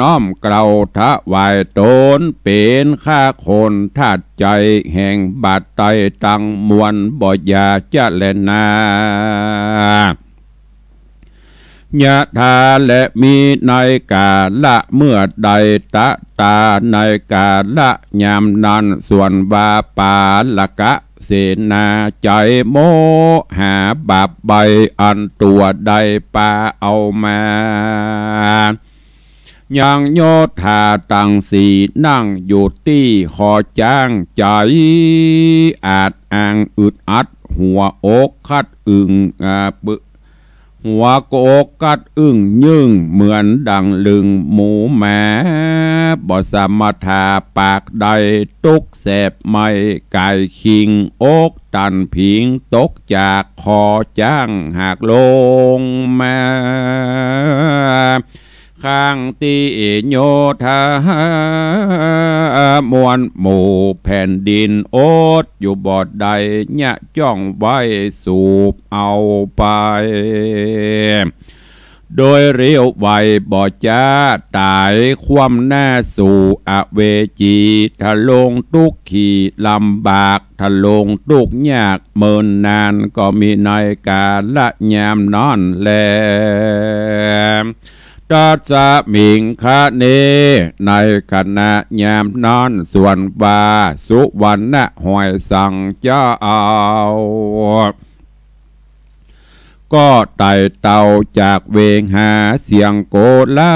น้อมเกลาถวายตนเป็นข้าคนทัดใจแห่งบาดไตตั้งมวลบ่อยาจะเล่นนายะธาและมีในกาละเมื่อใดตะตาในกาละยามนั้นส่วนบาปาละกะเสนาใจโมหาบาปใบอันตัวใดปาเอามายังโยธาตังสีนั่งอยู่ที่ขอจ้างใจอาจอ่างอึดอัดหัวอกคัดอึงหัวโกกัดอึ้งยึ่งเหมือนดังลึงหมูแม่บ่สามารถทาปากใดตุกแสบไม่ไก่คิงอกตันผิงตกจากคอจ้างหากลงมา ข้างตีโยธามวลหมู่แผ่นดินโอดอยู่บอดใดยะจ้องไว้สูบเอาไป โดยเรียวไวบ่จ้าตายความหน้าสู่อเวจีทะลงทุกขี่ลำบากทะลงทุกยากเมินนานก็มีในกาละยามนอนแลตัสสะมิงคะเนในขณะยามนอนส่วนบาสุวรรณหอยสังเจ้าก็ไต่เต่าจากเวงหาเสียงโกลา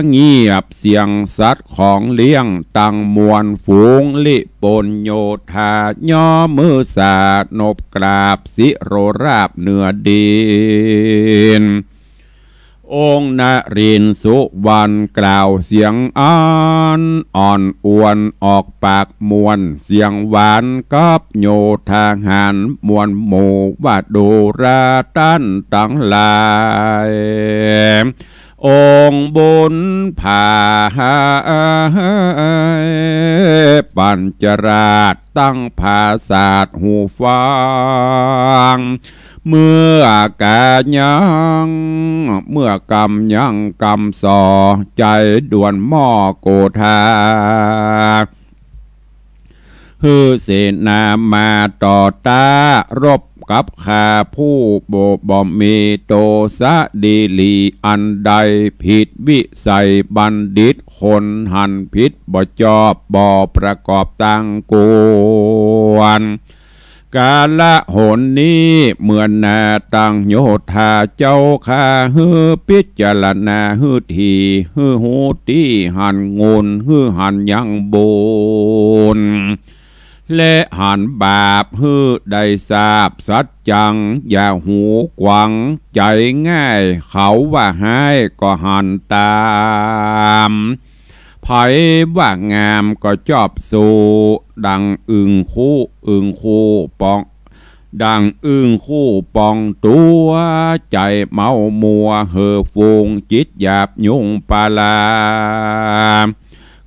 เงียบเสียงสัตว์ของเลี้ยงตั้งมวลฝูงลิปนโยธาย่อมือสาดนบกราบสิโรราบเนื้อดินองค์นรินทร์สุวรรณกล่าวเสียงอ่อนอวนออกปากมวลเสียงหวานกับโยธาหารมวลหมู่ว่าดูราตันตั้งหลายองค์บุญผ่าปัญจราชตั้งภาศาสตร์หูฟังเมื่อกายังเมื่อกำยังกำสอใจด่วนหม้อโกธาฮือเสนามาต่อตารบกับข้าผู้บ่มีโตสะดีลีอันใดผิดวิสัยบัณฑิตคนหันผิดบ่จอบบ่ประกอบตั้งกวนกาละหนนี้เมื่อนาตั้งโยธาเจ้าข้าฮือพิจารณาฮือทีฮือหูตีหันงูนฮือหันยังบุญและหันบาปฮือได้ทราบสัจจังอย่าหูกวังใจง่ายเขาว่าให้ก็หันตามไผว่างามก็จอบสู่ดังอึ่งคู่ปองดังอึ่งคู่ปองตัวใจเมามัวเห่อฟูงจิตหยาบยุ่งปาลา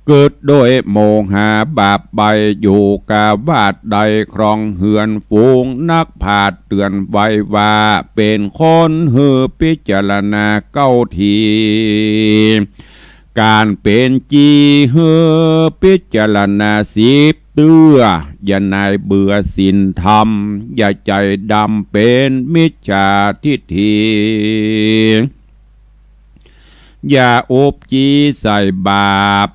เกิดโดยโมหะบาปใบอยู่กาวาดใดครองเหือนฟูงนักผาดเตือนไว้ว่าเป็นคนหือพิจารณาเก้าทีการเป็นจีเฮอพิจารณาสิบเตื้ออย่านายเบื่อสินธรรมอย่าใจดำเป็นมิจฉาทิฏฐิอย่าอุบจีใส่บาป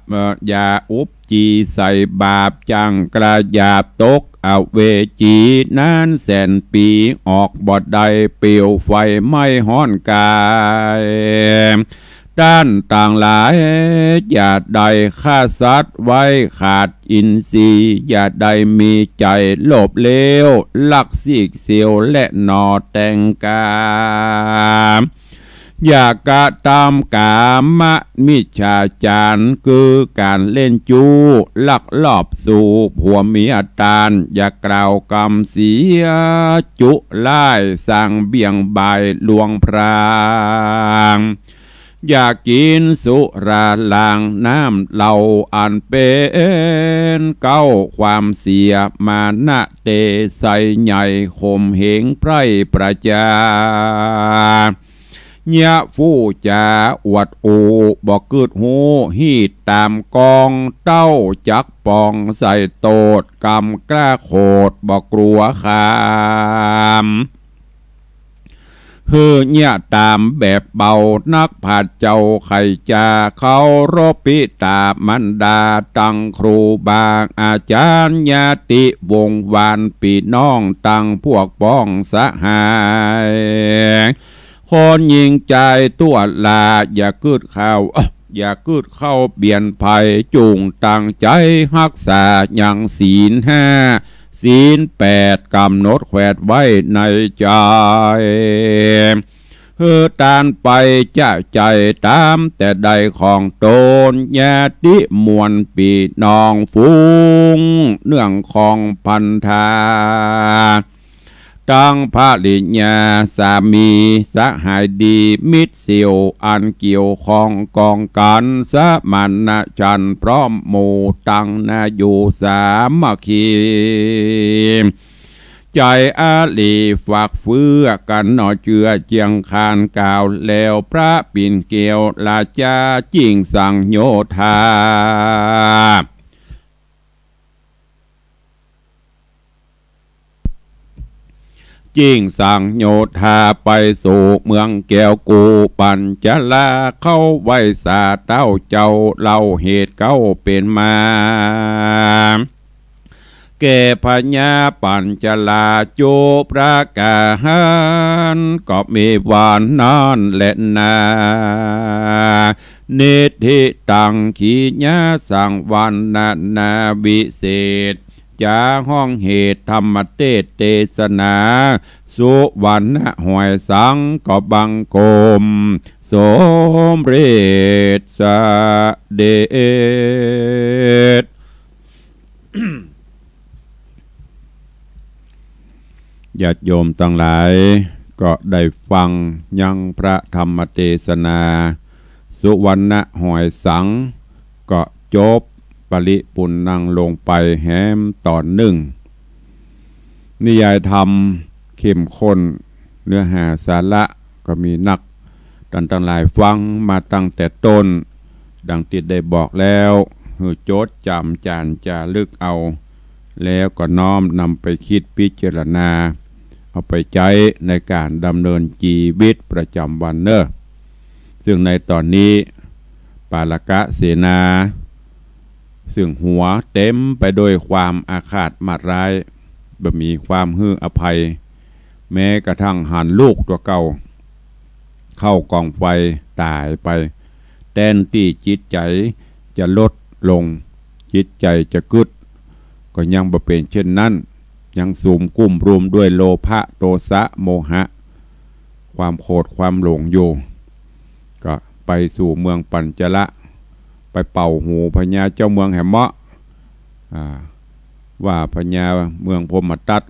อย่าอุบจีใส่บาปจังกระยาบตกอเวจีนั้นแสนปีออกบดใดเปลวไฟไม่ห้อนกายด้านต่างหลายอย่าใดฆ่าสัตว์ไว้ขาดอินทรีย์อย่าใดมีใจโลภเลวลักสิกเสียวและนอแต่งกามอย่ากระทำกามมิจฉาจารคือการเล่นจู้ลักลอบสู่ผัวเมียตาลอย่ากล่าวกรรมเสียจุไล่สั่งเบี่ยงบายลวงพรางอย่ากินสุราลางน้ำเหล่าอันเป็นเก้าความเสียมานะเตใสใหญ่ข่มเหงไพร่ประจายะฟู่จาอวดอูบอกกึดหูฮีดตามกองเต้าจักปองใส่โตดกำกล้าโคดบอกกลัวขามเฮือเนี่ยตามแบบเบานักผัดเจ้าไข่จาเขารบปิตามันดาตั้งครูบาอาจารย์ญาติวงวานปีน้องตั้งพวกป้องสหายคนยิงใจตัวลาอย่ากึดเข้าเบียนภัยจุงตั้งใจรักษาอย่างศีลห้าศีลแปดกำหนดแขวดไว้ในใจเฮือตานไปจะใจตามแต่ใดของตนญาติมวลปีน้องฟูงเนื่องของพันธาตั้งภริญาสามีสหายดีมิตรเสียวอันเกี่ยวข้องกองกันสมานฉันพร้อมหมู่ตั้งนาอยู่สามัคคี ใจอาลีฝากเฟื้อกันหนอเจือเจียงคานกาวแล้วพระปิ่นเกลียวลาจาจิงสังโยธาจิงสังโยธาไปสู่เมืองแก้วกูปัญจลาเข้าไว้สาเต้าเจ้าเล่าเหตุเก้าเป็นมาแก่พญาปัญจลาโจพระกาหันก็มีวานนานและนาเนธิตังขีญาสังวันนาวิเศษจาห้องเหตุธรรมเทศนาสุวรรณหอยสังก็บังกมสมเรศสเดช ญาติโยมทั้งหลายก็ได้ฟังยังพระธรรมเทศนาสุวรรณหอยสังก็จบปริปุณนังลงไปแหมตอนหนึ่งนิยายธรรมเข้มข้นเนื้อหาสาระก็มีนักทั้งหลายฟังมาตั้งแต่ต้นดังที่ได้บอกแล้วหือโจทย์จำจานจารึกเอาแล้วก็น้อมนำไปคิดพิจารณาเอาไปใช้ในการดำเนินชีวิตประจำวันเนอะซึ่งในตอนนี้ปาลกะเสนาซึ่งหัวเต็มไปด้วยความอาฆาตมาร้ายบ่มีความฮืออภัยแม้กระทั่งหันลูกตัวเก่าเข้ากองไฟตายไปแทนที่จิตใจจะลดลงจิตใจจะกึดก็ยังบ่เป็นเช่นนั้นยังสุมกุ้มรุมด้วยโลภะโทสะโมหะความโกรธความหลงอยู่ก็ไปสู่เมืองปัญจละไปเป่าหูพญาเจ้าเมืองแหมเมาะว่าพญาเมืองพมตัด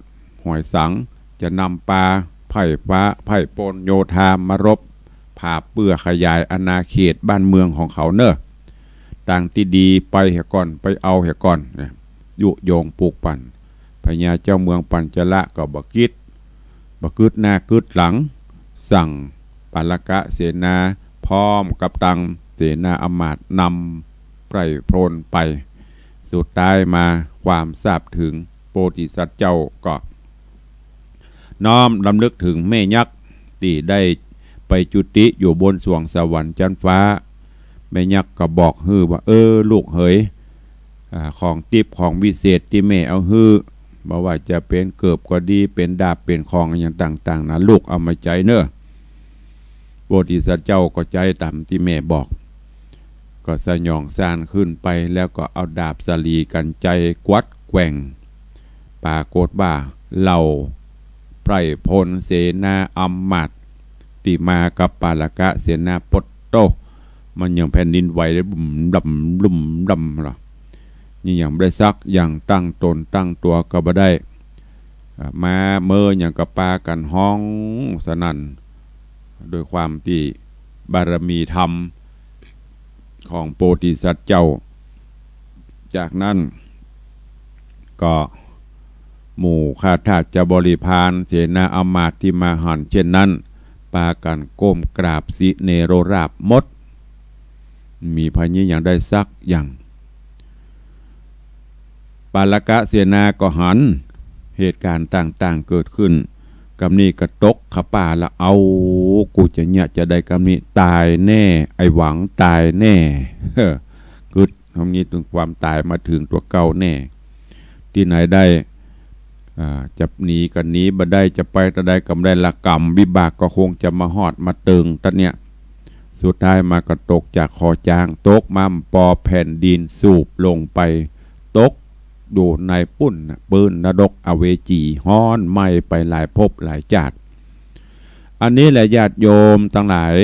หอยสังจะนำปลาไผ่ฟ้าไผ่ปนโยธามารบผ่าเปื้อขยายอาณาเขตบ้านเมืองของเขาเนอะต่างที่ดีไปเหก่อนไปเอาเหก่อนยุโยงปลูกปั่นพญาเจ้าเมืองปัญจละก็บักึดหน้ากึดหลังสั่งปาลกะเสนาพร้อมกับตังเสนาอมาตย์นำไพร่โพลนไปสุดท้ายมาความทราบถึงโพธิสัตว์เจ้าก็น้อมลำลึกถึงแม่ยักษ์ที่ได้ไปจุติอยู่บนสวงสวรรค์ชั้นฟ้าแม่ยักษ์ก็บอกฮือว่าลูกเหยของติบของวิเศษที่แม่เอาฮือบอกว่าจะเป็นเกิบก็ดีเป็นดาบเป็นของอย่างต่างๆนะลูกเอามาใจเนอะโพธิสัตว์เจ้าก็ใจตามที่แม่บอกก็สยองซานขึ้นไปแล้วก็เอาดาบสลีกันใจกวัดแกว่งปรากฏว่าเหล่าไพร่พลเสนาอำมาตย์ที่มากับปาลกะเสนาปตโตมันยังแผ่นดินไหวได้บุ่มดำหรอนี่อย่างได้ซักอย่างตั้งตนตั้งตัวก็บ่ได้มาเมื่ออย่างกับปากันห้องสนั่นโดยความที่บารมีธรรมของโพธิสัตว์เจ้าจากนั้นก็หมู่ข้าทาสจะบริพารเสนาอมาตย์ที่มาหันเช่นนั้นปากันก้มกราบสิเนโรราบมดมีพญาอย่างได้ซักอย่างปาลกะเสนาก็หันเหตุการณ์ต่างๆเกิดขึ้นกำนี้กระตกขป่าละเอากูจะเนี่ยจะได้กำนี้ตายแน่ไอหวังตายแน่กึดคำนี้ถึงความตายมาถึงตัวเก่าแน่ที่ไหนได้จะหนีกันนี้บ่ได้จะไปตะได้กำได้ละกรรมวิบากก็คงจะมาหอดมาตึงตะเนี่ยสุดท้ายมากระตกจากคอจางตกมั่มปอแผ่นดินสูบลงไปตกอยู่ในปุ้นปืนนรกอเวจีฮ้อนไหม้ไปหลายภพหลายชาติอันนี้แหละญาติโยมทั้งหลาย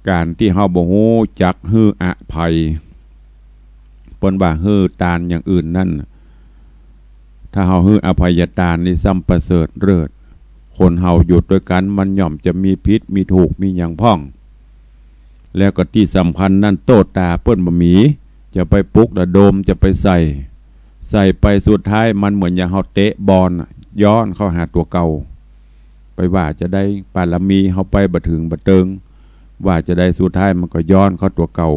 การที่เฮาบ่ฮู้จักฮื้ออภัยเปิ้นว่าฮื้อตานอย่างอื่นนั่นถ้าเฮาฮื้ออภัยทานนี่ซ้ำประเสริฐเลิศคนเฮาอยู่ด้วยกันมันย่อมจะมีพิษมีถูกมีหยังพ้องแล้วก็ที่สำคัญนั่นโตตาเปิ้นบ่มีจะไปปลุกระดมจะไปใส่ ใส่ไปสุดท้ายมันเหมือนอย่างเขาเตะบอลย้อนเข้าหาตัวเก่าไปว่าจะได้ปารมีเขาไปบัดถึงบัดเติงว่าจะได้สุดท้ายมันก็ย้อนเข้าตัวเก่า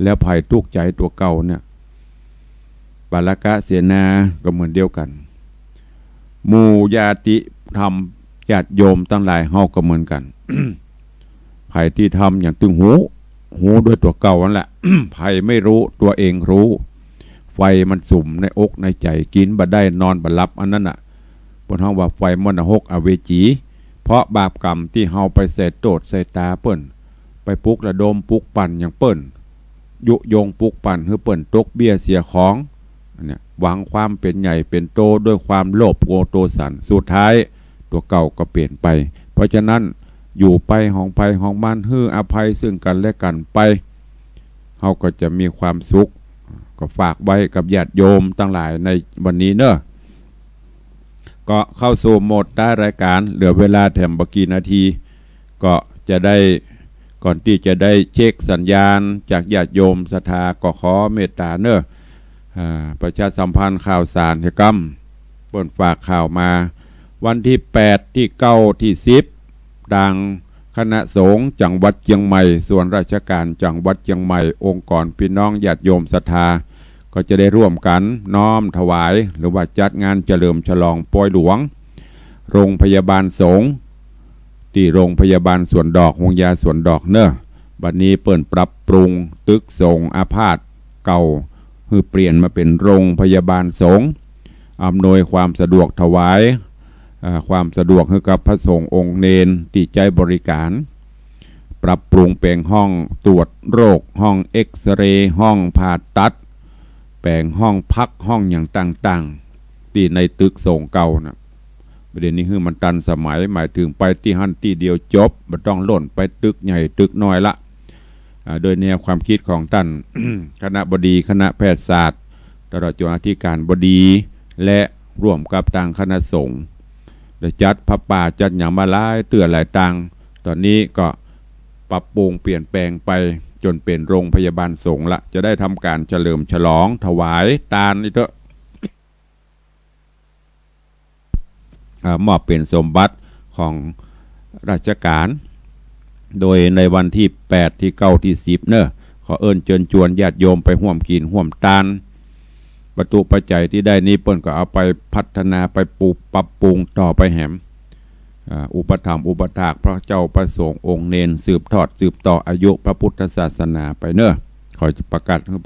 แล้วภัยทุกข์ใจตัวเก่าเนี่ยปาลกะเสนาก็เหมือนเดียวกันหมู่ญาติธรรมญาติโยมตั้งหลายเฮาก็เหมือนกัน ภัยที่ทำอย่างตึงหูด้วยตัวเก่านั่นแหละ ภัยไม่รู้ตัวเองรู้ไฟมันสุ่มในอกในใจกินบ่ได้นอนบ่หลับอันนั้นน่ะบนห้องว่าไฟมนหกอเวจีเพราะบาปกรรมที่เฮาไปเสดโตดใส่ตาเปิ้นไปปลุกระดมปลุกปั่นอย่างเปิ้นยุยงปลุกปั่นให้เปิ้นตกเบี้ยเสียของเนี่ยหวังความเป็นใหญ่เป็นโตด้วยความโลภโทสันสุดท้ายตัวเก่าก็เปลี่ยนไปเพราะฉะนั้นอยู่ไปห้องภัยห้องมันฮื้ออภัยซึ่งกันและกันไปเฮาก็จะมีความสุขก็ฝากไว้กับญาติโยมทั้งหลายในวันนี้เนอะก็เข้าสู่โหมดได้รายการเหลือเวลาแถมบกี่นาทีก็จะได้ก่อนที่จะได้เช็คสัญญาณจากญาติโยมศรัทธาก็ขอเมตตาเนอะประชาสัมพันธ์ข่าวสารกรรมเปิดฝากข่าวมาวันที่8ที่9ที่10ดังคณะสงฆ์จังหวัดเชียงใหม่ส่วนราชการจังหวัดเชียงใหม่องค์กรพี่น้องญาติโยมศรัทธาก็จะได้ร่วมกันน้อมถวายหรือว่าจัดงานเฉลิมฉลองปอยหลวงโรงพยาบาลสงฆ์ที่โรงพยาบาลสวนดอกวงยาสวนดอกเนอะบัดนี้เปิดปรับปรุงตึกสงฆ์อาพาธเก่าคือเปลี่ยนมาเป็นโรงพยาบาลสงฆ์อำนวยความสะดวกถวายความสะดวกให้กับพระสงฆ์องค์เนนที่ใจบริการปรับปรุงแปลงห้องตรวจโรคห้องเอ็กซเรย์ห้องผ่าตัดแปลงห้องพักห้องอย่างต่างๆที่ในตึกสงฆ์เก่านะประเด็นนี้คือมันตันสมัยหมายถึงไปที่หันที่เดียวจบไม่ต้องหล่นไปตึกใหญ่ตึกน้อยละโดยแนวความคิดของท่าน คณะบดีคณะแพทยศาสตร์ตลอดจนอธิการบดีและร่วมกับทางคณะสงฆ์ได้จัดพระป่าจัดอย่างมาหลายเตือนหลายตังตอนนี้ก็ปรับปรุงเปลี่ยนแปลงไปจนเป็นโรงพยาบาลสงฆ์ละจะได้ทำการเฉลิมฉลองถวายทานนี่เถอะมอบเป็นสมบัติของราชการโดยในวันที่8ที่9ที่10เนอะขอเอิญเชิญชวนญาติโยมไปร่วมกินร่วมทานประตูปัจจัยที่ได้นี้เปิ้นก็เอาไปพัฒนาไปปรับปรุงต่อไปแหมอุปถัมภ์อุปถากพระเจ้าประสงค์องค์เนนสืบทอดสืบต่ออายุพระพุทธศาสนาไปเนอะขอประกาศให้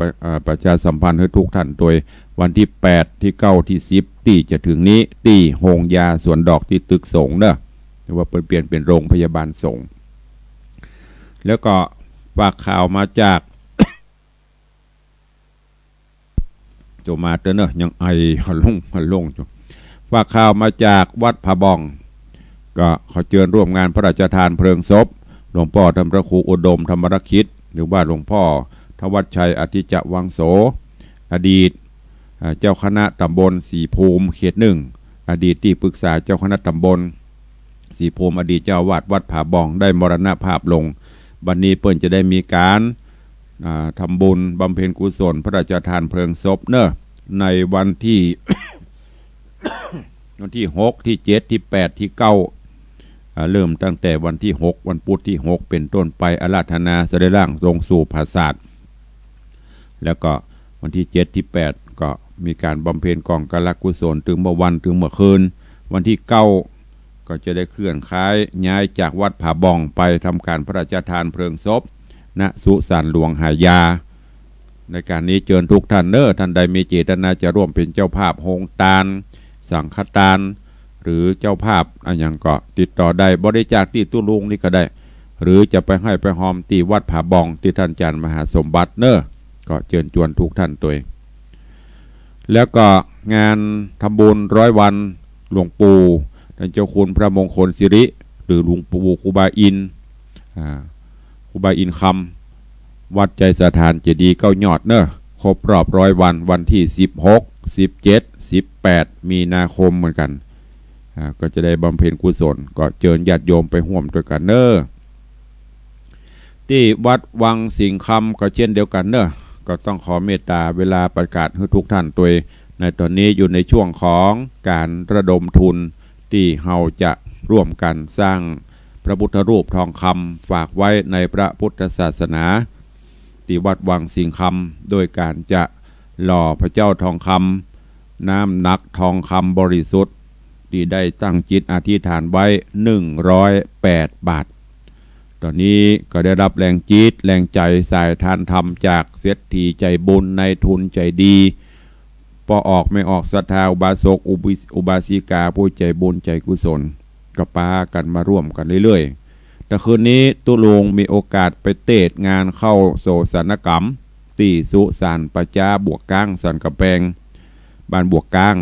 ประชาสัมพันธ์ให้ทุกท่านโดยวันที่8ที่9ที่10ที่จะถึงนี้ที่โฮงยาสวนดอกที่ตึกสงฆ์เนอะหรือว่าเปลี่ยนเป็นโรงพยาบาลสงฆ์แล้วก็ฝากข่าวมาจากจมาเตเนอะยังไอหันลงจุฝากข่าวมาจากวัดผาบองก็ขอเชิญร่วมงานพระราชทานเพลิงศพหลวงพ่อธรรมรครูอุดมธรรมรคิดหรือว่าหลวงพ่อทวัชชัยอธิจวังโสอดีตเจ้าคณะตำบลสีภูมิเขต1อดีตที่ปรึกษาเจ้าคณะตำบลสีภูมิอดีตเจ้าวาดวัดผาบองได้มรณภาพลงบัดนี้เปิ้นจะได้มีการทำบุญบำเพ็ญกุศลพระราชทานเพลิงศพเนอะในวันที่ วันที่6ที่7ที่8ที่9เริ่มตั้งแต่วันที่6วันพุธที่6เป็นต้นไปอาราธนาสรีร่างลงสู่ปราสาทแล้วก็วันที่7ที่8ก็มีการบำเพ็ญกองกลกุศลถึงเมื่อวันถึงเมื่อคืนวันที่9ก็จะได้เคลื่อนย้ายจากวัดผาบองไปทำการพระราชทานเพลิงศพณสุสานหลวงหายาในการนี้เชิญทุกท่านเนอะท่านใดมีเจตนาจะร่วมเป็นเจ้าภาพโฮงทานสังฆทานหรือเจ้าภาพอย่างก็ติดต่อได้บริจาคที่ตู้ลุงนี่ก็ได้หรือจะไปให้ไปหอมที่วัดผาบองที่ท่านอาจารย์มหาสมบัติเนอะก็เชิญชวนทุกท่านตัวแล้วก็งานทำบุญ100 วันหลวงปู่ท่านเจ้าคุณพระมงคลสิริหรือหลวงปู่ครูบาอินครูบาอินคำวัดใจสถานเจดีย์9 ยอดเนอะครบรอบ100 วันวันที่16 17 18มีนาคมเหมือนกันก็จะได้บำเพ็ญกุศลก็เชิญญาติโยมไปร่วมด้วยกันเนอะที่วัดวังสิงห์คำก็เช่นเดียวกันเนอะก็ต้องขอเมตตาเวลาประกาศให้ทุกท่านตัว ในตอนนี้อยู่ในช่วงของการระดมทุนที่เราจะร่วมกันสร้างพระพุทธรูปทองคำฝากไว้ในพระพุทธศาสนาที่วัดวังสิงคำโดยการจะหล่อพระเจ้าทองคำน้ำหนักทองคำบริสุทธิ์ที่ได้ตั้งจิตอธิษฐานไว้108 บาทตอนนี้ก็ได้รับแรงจิตแรงใจสายทานธรรมจากเศรษฐีใจบุญในทุนใจดีพอออกไม่ออกศรัทธาอุบาสกอุบาสิกาผู้ใจบุญใจกุศลก็ปากันมาร่วมกันเรื่อยๆแต่คืนนี้ตุลุงมีโอกาสไปเตะงานเข้าโศสนกรรมตีสุสานประจาบวกก้างสันกระแปงบ้านบวกก้าง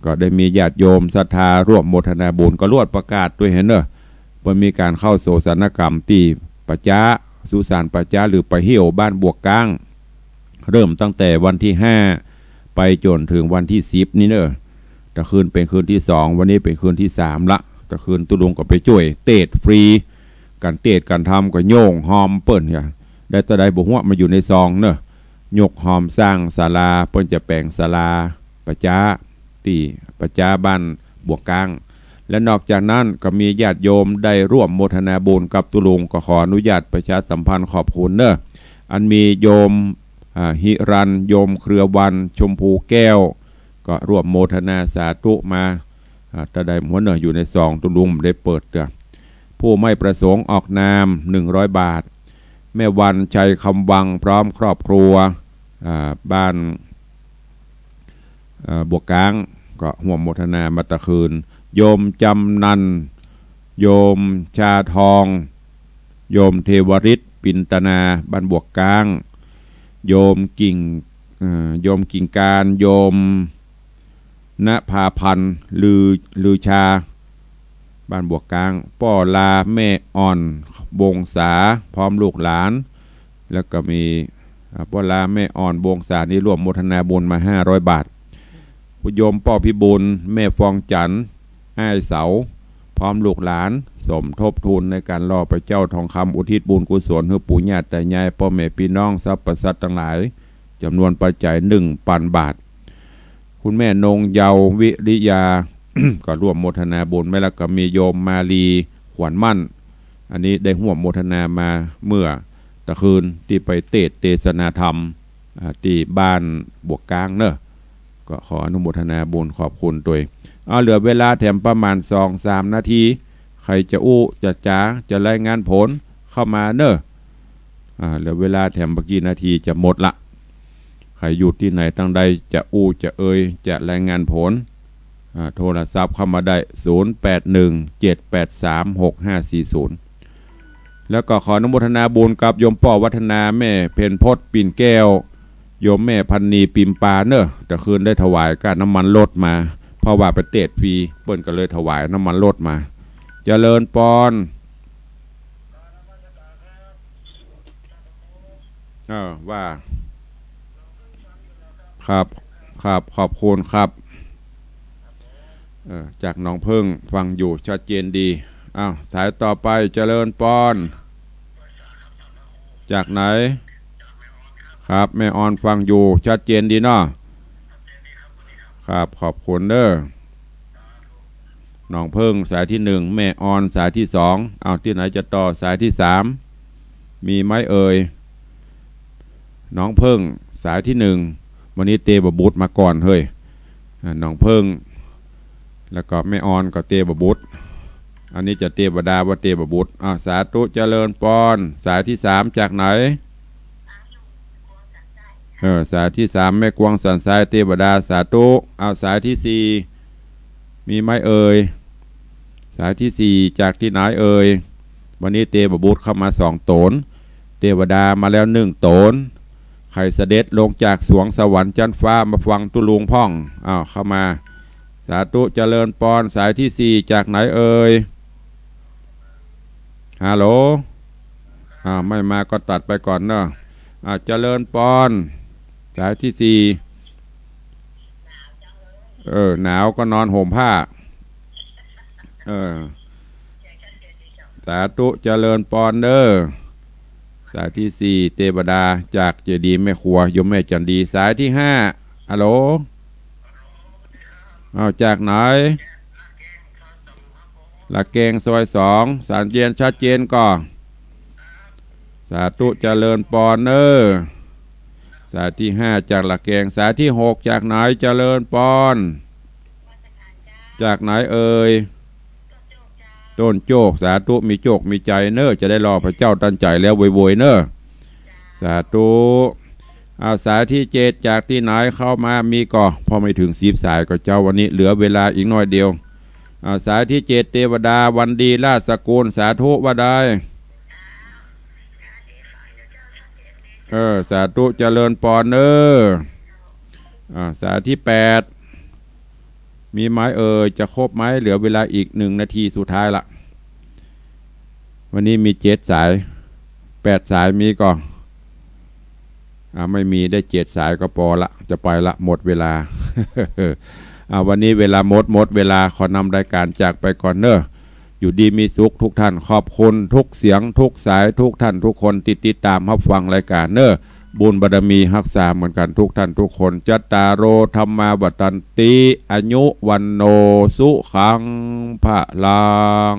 ก็ได้มีญาติโยมศรัทธาร่วมโมทนาบุญก็รวดประกาศด้วยเห็นเนอะเพื่อมีการเข้าโศสนกรรมตีประจาสุสานประจาหรือไปเหี่ยวบ้านบวกก้างเริ่มตั้งแต่วันที่5ไปจนถึงวันที่10นี่เนอะแต่คืนเป็นคืนที่2วันนี้เป็นคืนที่3ละแต่คืนตุลุงก็ไปช่วยเตะฟรีการเตะการทำก็โย่งหอมเปิ้นอย่างได้ตะไดบุหัวมาอยู่ในซองเนอะยกหอมสร้างศาลาเปิ้นจะแปลงศาลาประจาตีประจาบ้านบวกกลางและนอกจากนั้นก็มีญาติโยมได้ร่วมโมทนาบุญกับตุลุงก็ขออนุญาตประชาสัมพันธ์ขอบคุณเนอะอันมีโยมหิรันโยมเครือวันชมพูแก้วก็ร่วมโมทนาสาธุมาตะไดหัวเนอะอยู่ในซองตุลุงได้เปิดเด้อผู้ไม่ประสงค์ออกนาม100 บาทแม่วันชัยคำวังพร้อมครอบครัวบ้านบวกกลางก็ห่วมโมทนามาตะคืนโยมจำนันโยมชาทองโยมเทวริศปินตนาบ้านบวกกลางโยมกิ่งการโยมณภาพันธ์ลือชาบ้านบวกกลางป้อลาแม่อ่อนบงษาพร้อมลูกหลานแล้วก็มีป้อลาแม่อ่อนบงษานี่ร่วมโมทนาบุญมา500 บาทผู้โยมป้อพิบูลแม่ฟองจันทร์อ้ายเสาพร้อมลูกหลานสมทบทุนในการล่อพระเจ้าทองคำอุทิศบุญกุศลให้ปู่ย่าตายายพ่อแม่พี่น้องสรรพสัตว์ทั้งหลายจำนวนปัจจัย1,000 บาทคุณแม่นงเยาวิริยา ก็ร่วมโมทนาบุญแม่แล้วก็มีโยมมาลีขวัญมั่นอันนี้ได้ร่วมโมทนามาเมื่อตะคืนที่ไปเทศนาธรรมที่บ้านบวกกลางเนอะก็ขออนุโมทนาบุญขอบคุณตัวเหลือเวลาแถมประมาณ 2-3 นาทีใครจะจะจ๋าจะรายงานผลเข้ามาเนอะเหลือเวลาแถมเมื่อกี้นาทีจะหมดละใครอยู่ที่ไหนตั้งใดจะจะจะรายงานผลโทรศัพท์เข้ามาได้0817836540แล้วก็ขออนุโมทนาบุญกับโยมป่อวัฒนาแม่เพนพจน์ปิ่นแก้วโยมแม่พันนีปิมปาเนอะแต่คืนได้ถวายการน้ำมันลดมาเพราะว่าไปเตะฟรีเปิ้นก็เลยถวายน้ำมันลดมาเจริญปอนว่าครับขอบคุณครับจากน้องเพิ่งฟังอยู่ชัดเจนดีสายต่อไปเจริญปอนจากไหนครับแม่ออนฟังอยู่ชัดเจนดีเนาะครับขอบคุณเด้อน้องเพิ่งสายที่1แม่ออนสายที่2ที่ไหนจะต่อสายที่3มีไหมเอ่ยน้องเพิ่งสายที่1วันนี้เตบบุตรมาก่อนเฮ้ยน้องเพิ่งแล้วก็แม่ออนก็เตบบุตรอันนี้จะเตบดาว่าเตบบุตรสาธุเจริญปอนสายที่3จากไหนสายที่3แม่กวงสันทรายเทวดาสาธุสายที่4มีไหมเอ่ยสายที่4จากที่ไหนเอ่ยวันนี้เทวบุตรเข้ามา2 ตนเทวดามาแล้ว1 ตนใครเสด็จลงจากสวงสวรรค์จันฟ้ามาฟังตุลุงพ่องเข้ามาสาธุเจริญปอนสายที่4จากไหนเอ่ยฮัลโหลไม่มาก็ตัดไปก่อนเนอะเจริญปอนสายที่4หนาวก็นอนห่มผ้าสาธุเจริญปอนเด้อสายที่4เทวดาจากเจดีย์แม่ครัวโยมแม่จันดีสายที่5ฮัลโหล เอาจากไหนหลักเกงซอย2สารเย็นชัดเจนก็สาธุเจริญปอนเนอร์สายที่5จากหลักเกงสายที่6จากไหนเจริญปอนจากไหนเอ่ยต้นโจกสาธุมีโจกมีใจเนอจะได้รอพระเจ้าตั้งใจแล้วโวยเนอสาธุเอาสายที่7จากที่ไหนเข้ามามีก็พอไม่ถึง10สายก็เจ้าวันนี้เหลือเวลาอีกน้อยเดียวเอาสายที่7เทวดาวันดีราชสกุลสาธุว่าได้สาธุเจริญปอนเนอสายที่8มีไม้จะครบไหมเหลือเวลาอีก1นาทีสุดท้ายละวันนี้มี7สาย8สายมีก็ไม่มีได้7สายก็พอละจะไปละหมดเวลา วันนี้เวลาหมดเวลาขอนำรายการจากไปก่อนเนอะอยู่ดีมีสุขทุกท่านขอบคุณทุกเสียงทุกสายทุกท่านทุกคนติดตามรับฟังรายการเนอะบุญบารมีรักษาเหมือนกันทุกท่านทุกคนจัตตาโรธรรมาวัฏันติอายุวันโนสุขังพะลัง